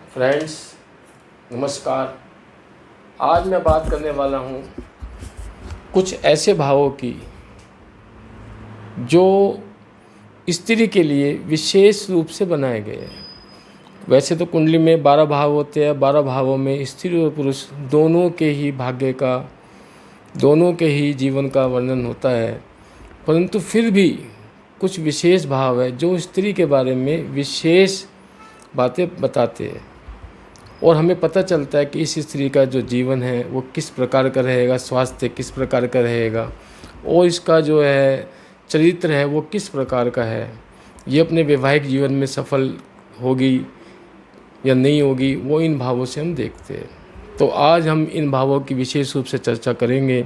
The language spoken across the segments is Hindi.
फ्रेंड्स, नमस्कार। आज मैं बात करने वाला हूँ कुछ ऐसे भावों की जो स्त्री के लिए विशेष रूप से बनाए गए हैं। वैसे तो कुंडली में 12 भाव होते हैं। 12 भावों में स्त्री और पुरुष दोनों के ही भाग्य का, दोनों के ही जीवन का वर्णन होता है, परंतु फिर भी कुछ विशेष भाव है जो स्त्री के बारे में विशेष बातें बताते हैं और हमें पता चलता है कि इस स्त्री का जो जीवन है वो किस प्रकार का रहेगा, स्वास्थ्य किस प्रकार का रहेगा और इसका जो है चरित्र है वो किस प्रकार का है। ये अपने वैवाहिक जीवन में सफल होगी या नहीं होगी, वो इन भावों से हम देखते हैं। तो आज हम इन भावों की विशेष रूप से चर्चा करेंगे,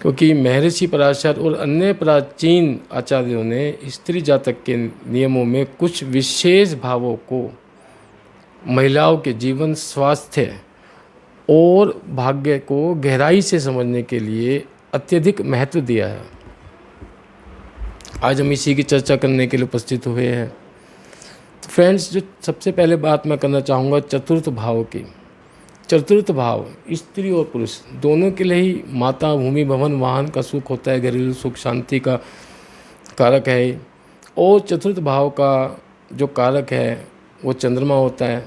क्योंकि महर्षि पराशर और अन्य प्राचीन आचार्यों ने स्त्री जातक के नियमों में कुछ विशेष भावों को महिलाओं के जीवन, स्वास्थ्य और भाग्य को गहराई से समझने के लिए अत्यधिक महत्व दिया है। आज हम इसी की चर्चा करने के लिए उपस्थित हुए हैं। तो फ्रेंड्स, जो सबसे पहले बात मैं करना चाहूँगा चतुर्थ भाव की। चतुर्थ भाव स्त्री और पुरुष दोनों के लिए ही माता, भूमि, भवन, वाहन का सुख होता है, घरेलू सुख, शांति का कारक है। और चतुर्थ भाव का जो कारक है वो चंद्रमा होता है।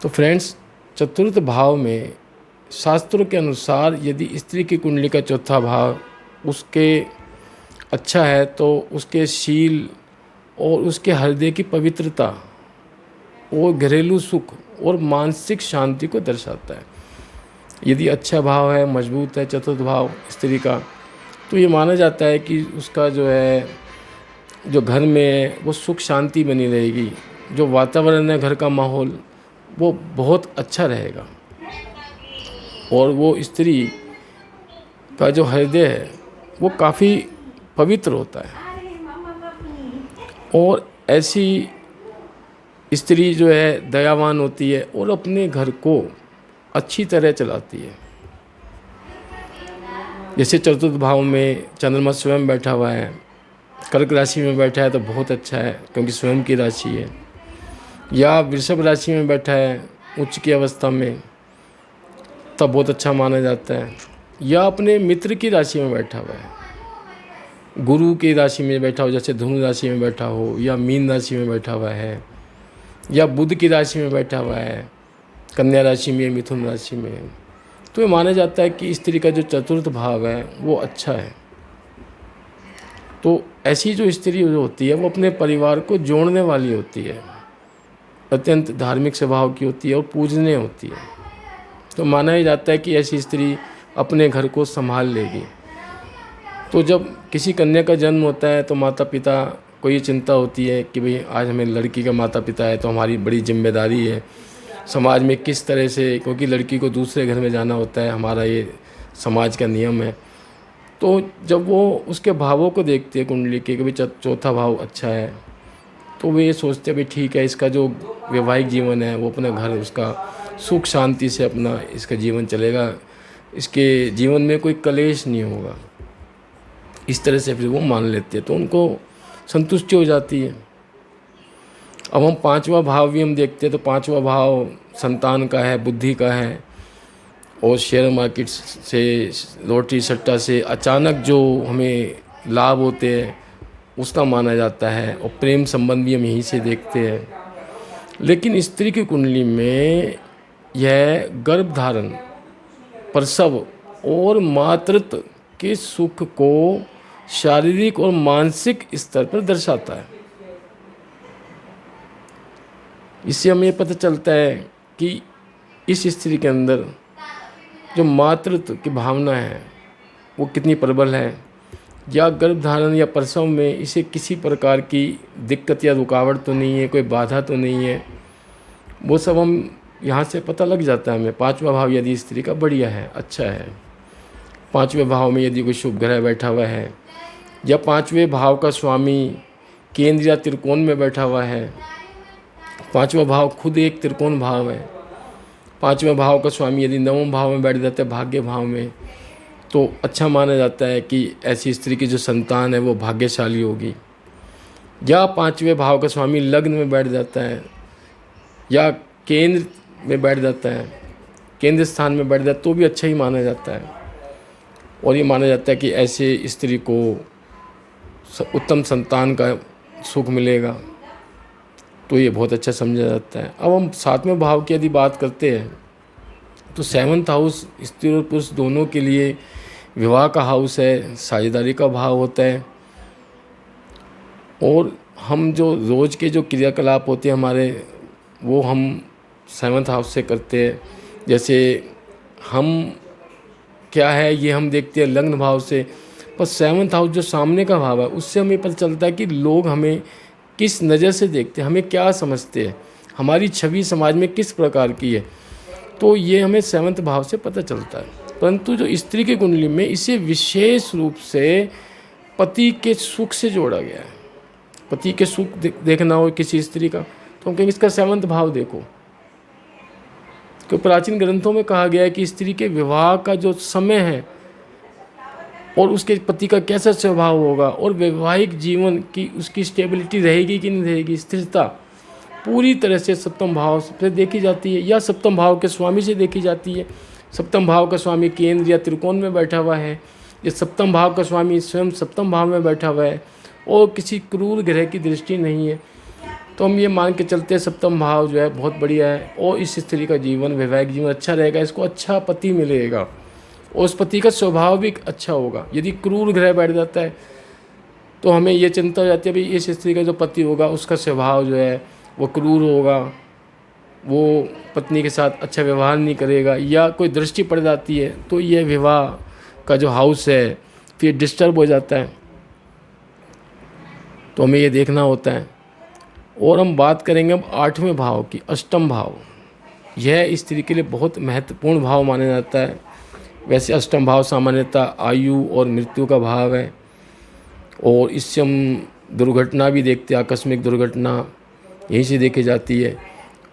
तो फ्रेंड्स, चतुर्थ भाव में शास्त्रों के अनुसार यदि स्त्री की कुंडली का चौथा भाव उसके अच्छा है तो उसके शील और उसके हृदय की पवित्रता और घरेलू सुख और मानसिक शांति को दर्शाता है। यदि अच्छा भाव है, मजबूत है चतुर्थ भाव स्त्री का, तो ये माना जाता है कि उसका जो है जो घर में है वो सुख शांति बनी रहेगी। जो वातावरण है, घर का माहौल, वो बहुत अच्छा रहेगा और वो स्त्री का जो हृदय है वो काफ़ी पवित्र होता है। और ऐसी स्त्री जो है दयावान होती है और अपने घर को अच्छी तरह चलाती है। जैसे चतुर्थ भाव में चंद्रमा स्वयं बैठा हुआ है, कर्क राशि में बैठा है तो बहुत अच्छा है क्योंकि स्वयं की राशि है, या वृषभ राशि में बैठा है उच्च की अवस्था में तब बहुत अच्छा माना जाता है, या अपने मित्र की राशि में बैठा हुआ है, गुरु की राशि में बैठा हो, जैसे धनु राशि में बैठा हो, या मीन राशि में बैठा हुआ है, या बुध की राशि में बैठा हुआ है, कन्या राशि में, मिथुन राशि में, तो ये माना जाता है कि स्त्री का जो चतुर्थ भाव है वो अच्छा है। तो ऐसी जो स्त्री जो होती है वो अपने परिवार को जोड़ने वाली होती है, अत्यंत धार्मिक स्वभाव की होती है और पूजनीय होती है। तो माना ही जाता है कि ऐसी स्त्री अपने घर को संभाल लेगी। तो जब किसी कन्या का जन्म होता है तो माता पिता को ये चिंता होती है कि भाई आज हमें लड़की का माता पिता है तो हमारी बड़ी जिम्मेदारी है समाज में किस तरह से, क्योंकि लड़की को दूसरे घर में जाना होता है, हमारा ये समाज का नियम है। तो जब वो उसके भावों को देखते हैं कुंडली के कि भाई चौथा भाव अच्छा है, तो वे ये सोचते हैं भाई ठीक है, इसका जो वैवाहिक जीवन है वो अपना घर, उसका सुख शांति से अपना इसका जीवन चलेगा, इसके जीवन में कोई कलेश नहीं होगा। इस तरह से फिर वो मान लेते हैं तो उनको संतुष्टि हो जाती है। अब हम पांचवा भाव भी हम देखते हैं तो पांचवा भाव संतान का है, बुद्धि का है और शेयर मार्केट से, लॉटरी सट्टा से अचानक जो हमें लाभ होते हैं उसका माना जाता है, और प्रेम संबंध भी हम यहीं से देखते हैं। लेकिन स्त्री की कुंडली में यह गर्भधारण, प्रसव और मातृत्व के सुख को शारीरिक और मानसिक स्तर पर दर्शाता है। इससे हमें पता चलता है कि इस स्त्री के अंदर जो मातृत्व की भावना है वो कितनी प्रबल है, या गर्भधारण या प्रसव में इसे किसी प्रकार की दिक्कत या रुकावट तो नहीं है, कोई बाधा तो नहीं है, वो सब हम यहाँ से पता लग जाता है हमें। पांचवा भाव यदि स्त्री का बढ़िया है, अच्छा है, पांचवें भाव में यदि कोई शुभ ग्रह बैठा हुआ है, या पांचवें भाव का स्वामी केंद्र या त्रिकोण में बैठा हुआ है, पांचवा भाव खुद एक त्रिकोण भाव है, पांचवें भाव का स्वामी यदि नवम भाव में बैठ जाता है, भाग्य भाव में, तो अच्छा माना जाता है कि ऐसी स्त्री की जो संतान है वो भाग्यशाली होगी। या पांचवें भाव का स्वामी लग्न में बैठ जाता है या केंद्र में बैठ जाता है, केंद्र स्थान में बैठ जाता है तो भी अच्छा ही माना जाता है। और ये माना जाता है कि ऐसे स्त्री को उत्तम संतान का सुख मिलेगा, तो ये बहुत अच्छा समझा जाता है। अब हम 7वें भाव की यदि बात करते हैं तो 7th हाउस स्त्री और पुरुष दोनों के लिए विवाह का हाउस है, साझेदारी का भाव होता है। और हम जो रोज़ के जो क्रियाकलाप होते हैं हमारे, वो हम 7th हाउस से करते हैं। जैसे हम क्या है ये हम देखते हैं लग्न भाव से, पर 7th हाउस जो सामने का भाव है उससे हमें पता चलता है कि लोग हमें किस नज़र से देखते हैं, हमें क्या समझते हैं, हमारी छवि समाज में किस प्रकार की है, तो ये हमें 7th भाव से पता चलता है। परंतु जो स्त्री की कुंडली में इसे विशेष रूप से पति के सुख से जोड़ा गया है। पति के सुख देखना हो किसी स्त्री का तो हम कहेंगे इसका 7th भाव देखो। तो प्राचीन ग्रंथों में कहा गया है कि स्त्री के विवाह का जो समय है और उसके पति का कैसा स्वभाव होगा और वैवाहिक जीवन की उसकी स्टेबिलिटी रहेगी कि नहीं रहेगी, स्थिरता पूरी तरह से 7th भाव से देखी जाती है या 7th भाव के स्वामी से देखी जाती है। 7th भाव का स्वामी केंद्र या त्रिकोण में बैठा हुआ है, या 7th भाव का स्वामी स्वयं 7th भाव में बैठा हुआ है और किसी क्रूर ग्रह की दृष्टि नहीं है, तो हम ये मान के चलते हैं 7th भाव जो है बहुत बढ़िया है और इस स्त्री का जीवन वैवाहिक जीवन अच्छा रहेगा, इसको अच्छा पति मिलेगा और उस पति का स्वभाव भी अच्छा होगा। यदि क्रूर ग्रह बैठ जाता है तो हमें ये चिंता हो जाती है भाई इस स्त्री का जो पति होगा उसका स्वभाव जो है वो क्रूर होगा, वो पत्नी के साथ अच्छा व्यवहार नहीं करेगा, या कोई दृष्टि पड़ जाती है तो ये विवाह का जो हाउस है फिर डिस्टर्ब हो जाता है, तो हमें ये देखना होता है। और हम बात करेंगे अब 8वें भाव की, अष्टम भाव। यह स्त्री के लिए बहुत महत्वपूर्ण भाव माना जाता है। वैसे अष्टम भाव सामान्यतः आयु और मृत्यु का भाव है और इससे हम दुर्घटना भी देखते हैं, आकस्मिक दुर्घटना यहीं से देखी जाती है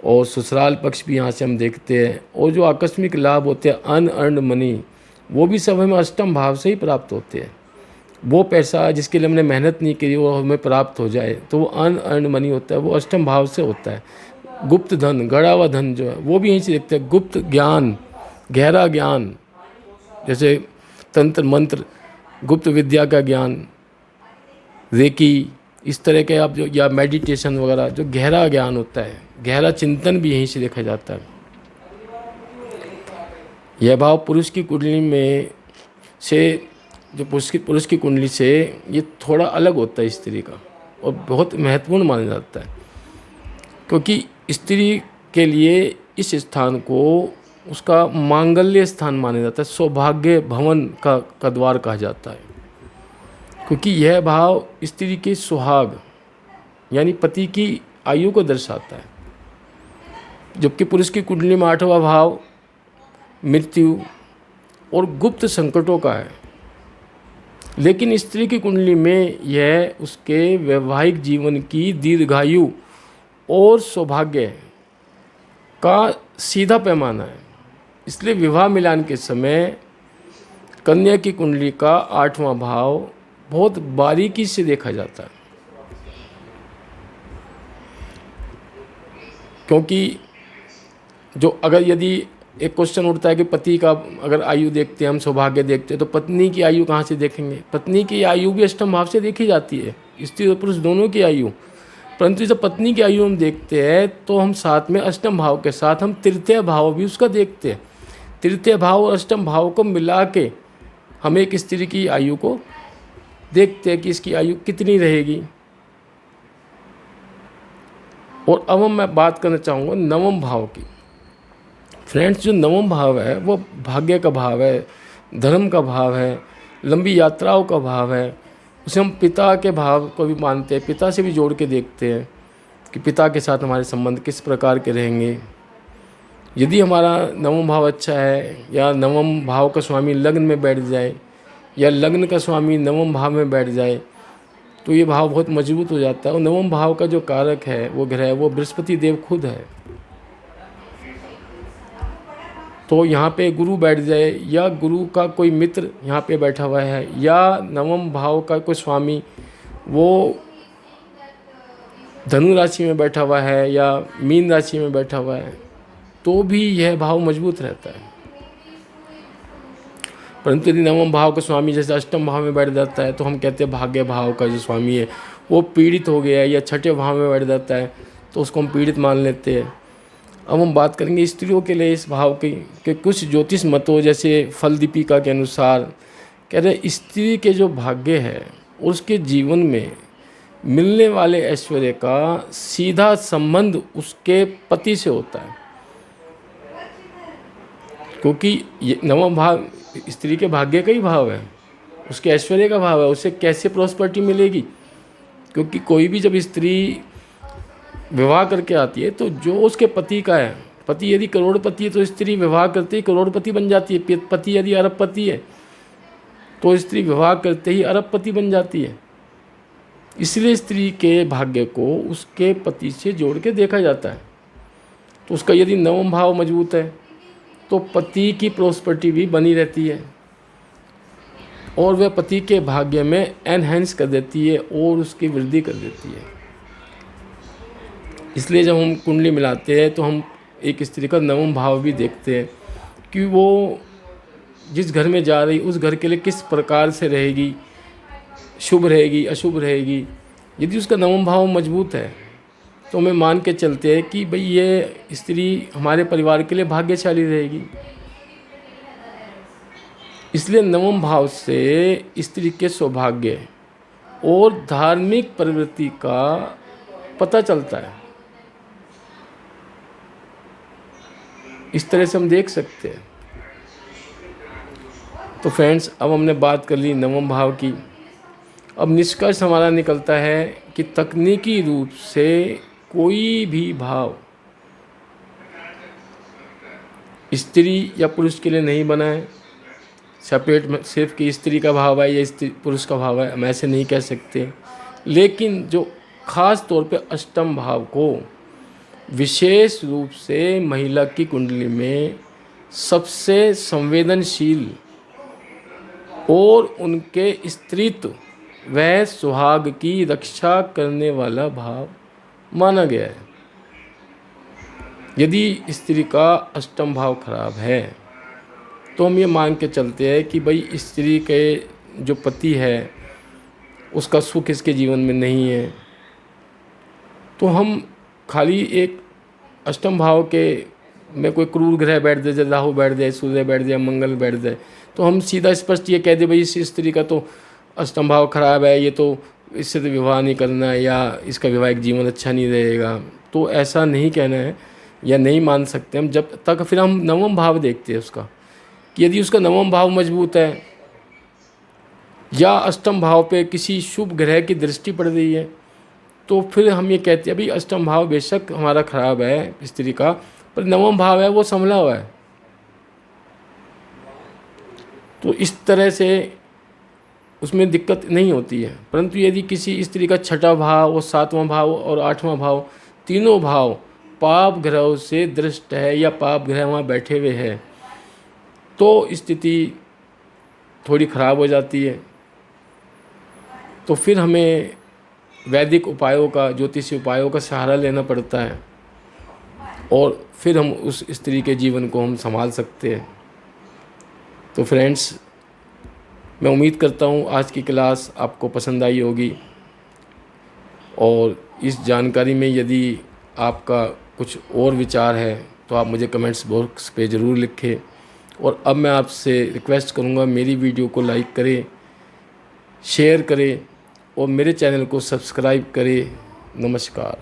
और ससुराल पक्ष भी यहाँ से हम देखते हैं। और जो आकस्मिक लाभ होते हैं अनअर्न्ड मनी, वो भी सब हमें अष्टम भाव से ही प्राप्त होते हैं। वो पैसा जिसके लिए हमने मेहनत नहीं की वो हमें प्राप्त हो जाए तो वो अनअर्न्ड मनी होता है, वो अष्टम भाव से होता है। गुप्त धन, गड़ा हुआ धन जो है वो भी यहीं से देखते हैं। गुप्त ज्ञान, गहरा ज्ञान, जैसे तंत्र मंत्र, गुप्त विद्या का ज्ञान, रेकी, इस तरह के आप जो या मेडिटेशन वगैरह जो गहरा ज्ञान होता है, गहरा चिंतन भी यहीं से देखा जाता है। यह भाव पुरुष की कुंडली में से जो पुरुष की कुंडली से ये थोड़ा अलग होता है स्त्री का और बहुत महत्वपूर्ण माना जाता है, क्योंकि स्त्री के लिए इस स्थान को उसका मांगल्य स्थान माना जाता है, सौभाग्य भवन का द्वार कहा जाता है, क्योंकि यह भाव स्त्री के सुहाग यानी पति की आयु को दर्शाता है। जबकि पुरुष की कुंडली में 8वां भाव मृत्यु और गुप्त संकटों का है, लेकिन स्त्री की कुंडली में यह उसके वैवाहिक जीवन की दीर्घायु और सौभाग्य का सीधा पैमाना है। इसलिए विवाह मिलान के समय कन्या की कुंडली का 8वां भाव बहुत बारीकी से देखा जाता है, क्योंकि जो अगर यदि एक क्वेश्चन उठता है कि पति का अगर आयु देखते हैं हम, सौभाग्य देखते हैं, तो पत्नी की आयु कहाँ से देखेंगे? पत्नी की आयु भी अष्टम भाव से देखी जाती है, स्त्री और पुरुष दोनों की आयु। परंतु जब पत्नी की आयु हम देखते हैं तो हम साथ में अष्टम भाव के साथ हम तृतीय भाव भी उसका देखते हैं। तृतीय भाव और अष्टम भाव को मिला के हम एक स्त्री की आयु को देखते हैं कि इसकी आयु कितनी रहेगी। और अब मैं बात करना चाहूँगा 9वें भाव की। फ्रेंड्स, जो 9वां भाव है वो भाग्य का भाव है, धर्म का भाव है, लंबी यात्राओं का भाव है। उसे हम पिता के भाव को भी मानते हैं, पिता से भी जोड़ के देखते हैं कि पिता के साथ हमारे संबंध किस प्रकार के रहेंगे। यदि हमारा 9वां भाव अच्छा है या 9वें भाव का स्वामी लग्न में बैठ जाए या लग्न का स्वामी 9वें भाव में बैठ जाए तो ये भाव बहुत मजबूत हो जाता है। और 9वें भाव का जो कारक है वो ग्रह वो बृहस्पति देव खुद है। तो यहाँ पे गुरु बैठ जाए या गुरु का कोई मित्र यहाँ पे बैठा हुआ है या 9वें भाव का कोई स्वामी वो धनु राशि में बैठा हुआ है या मीन राशि में बैठा हुआ है तो भी यह भाव मजबूत रहता है। परंतु यदि नवम भाव का स्वामी जैसे अष्टम भाव में बैठ जाता है तो हम कहते हैं भाग्य भाव का जो स्वामी है वो पीड़ित हो गया है, या छठे भाव में बैठ जाता है तो उसको हम पीड़ित मान लेते हैं। अब हम बात करेंगे स्त्रियों के लिए इस भाव की कि कुछ ज्योतिष मतों जैसे फल दीपिका के अनुसार कह रहे स्त्री के जो भाग्य है उसके जीवन में मिलने वाले ऐश्वर्य का सीधा संबंध उसके पति से होता है, क्योंकि ये नवम भाव स्त्री के भाग्य का ही भाव है, उसके ऐश्वर्य का भाव है। उसे कैसे प्रॉस्पेरिटी मिलेगी? क्योंकि कोई भी जब स्त्री विवाह करके आती है तो जो उसके पति का है, पति यदि करोड़पति है तो स्त्री विवाह करते ही करोड़पति बन जाती है। पति यदि अरबपति है तो स्त्री विवाह करते ही अरबपति बन जाती है। इसलिए स्त्री के भाग्य को उसके पति से जोड़ के देखा जाता है। तो उसका यदि नवम भाव मजबूत है तो पति की प्रॉस्पेरिटी भी बनी रहती है और वह पति के भाग्य में एनहेंस कर देती है और उसकी वृद्धि कर देती है। इसलिए जब हम कुंडली मिलाते हैं तो हम एक स्त्री का नवम भाव भी देखते हैं कि वो जिस घर में जा रही उस घर के लिए किस प्रकार से रहेगी, शुभ रहेगी अशुभ रहेगी। यदि उसका नवम भाव मजबूत है तो हमें मान के चलते हैं कि भाई ये स्त्री हमारे परिवार के लिए भाग्यशाली रहेगी। इसलिए नवम भाव से स्त्री के सौभाग्य और धार्मिक प्रवृत्ति का पता चलता है। इस तरह से हम देख सकते हैं। तो फ्रेंड्स, अब हमने बात कर ली नवम भाव की। अब निष्कर्ष हमारा निकलता है कि तकनीकी रूप से कोई भी भाव स्त्री या पुरुष के लिए नहीं बना है। सेपरेट में सिर्फ कि स्त्री का भाव है या स्त्री पुरुष का भाव है हम ऐसे नहीं कह सकते। लेकिन जो खास तौर पे अष्टम भाव को विशेष रूप से महिला की कुंडली में सबसे संवेदनशील और उनके स्त्रीत्व व सुहाग की रक्षा करने वाला भाव माना गया है। यदि स्त्री का अष्टम भाव खराब है तो हम ये मान के चलते हैं कि भाई स्त्री के जो पति है उसका सुख इसके जीवन में नहीं है। तो हम खाली एक अष्टम भाव के में कोई क्रूर ग्रह बैठ जाए, राहु बैठ जाए, सूर्य बैठ जाए, मंगल बैठ जाए, तो हम सीधा स्पष्ट ये कह दे भाई इस स्त्री का तो अष्टम भाव खराब है, ये तो इससे तो विवाह नहीं करना है या इसका वैवाहिक जीवन अच्छा नहीं रहेगा। तो ऐसा नहीं कहना है या नहीं मान सकते हम जब तक फिर हम नवम भाव देखते हैं उसका, कि यदि उसका नवम भाव मजबूत है या अष्टम भाव पे किसी शुभ ग्रह की दृष्टि पड़ रही है तो फिर हम ये कहते हैं भाई अष्टम भाव बेशक हमारा खराब है स्त्री का, पर नवम भाव है वो संभला हुआ है। तो इस तरह से उसमें दिक्कत नहीं होती है। परंतु यदि किसी स्त्री का छठा भाव और सातवां भाव और आठवां भाव तीनों भाव पाप ग्रहों से दृष्ट है या पाप ग्रह वहाँ बैठे हुए हैं तो स्थिति थोड़ी ख़राब हो जाती है। तो फिर हमें वैदिक उपायों का, ज्योतिषी उपायों का सहारा लेना पड़ता है और फिर हम उस स्त्री के जीवन को हम संभाल सकते हैं। तो फ्रेंड्स, मैं उम्मीद करता हूँ आज की क्लास आपको पसंद आई होगी और इस जानकारी में यदि आपका कुछ और विचार है तो आप मुझे कमेंट्स बॉक्स पे ज़रूर लिखें। और अब मैं आपसे रिक्वेस्ट करूँगा मेरी वीडियो को लाइक करें, शेयर करें और मेरे चैनल को सब्सक्राइब करें। नमस्कार।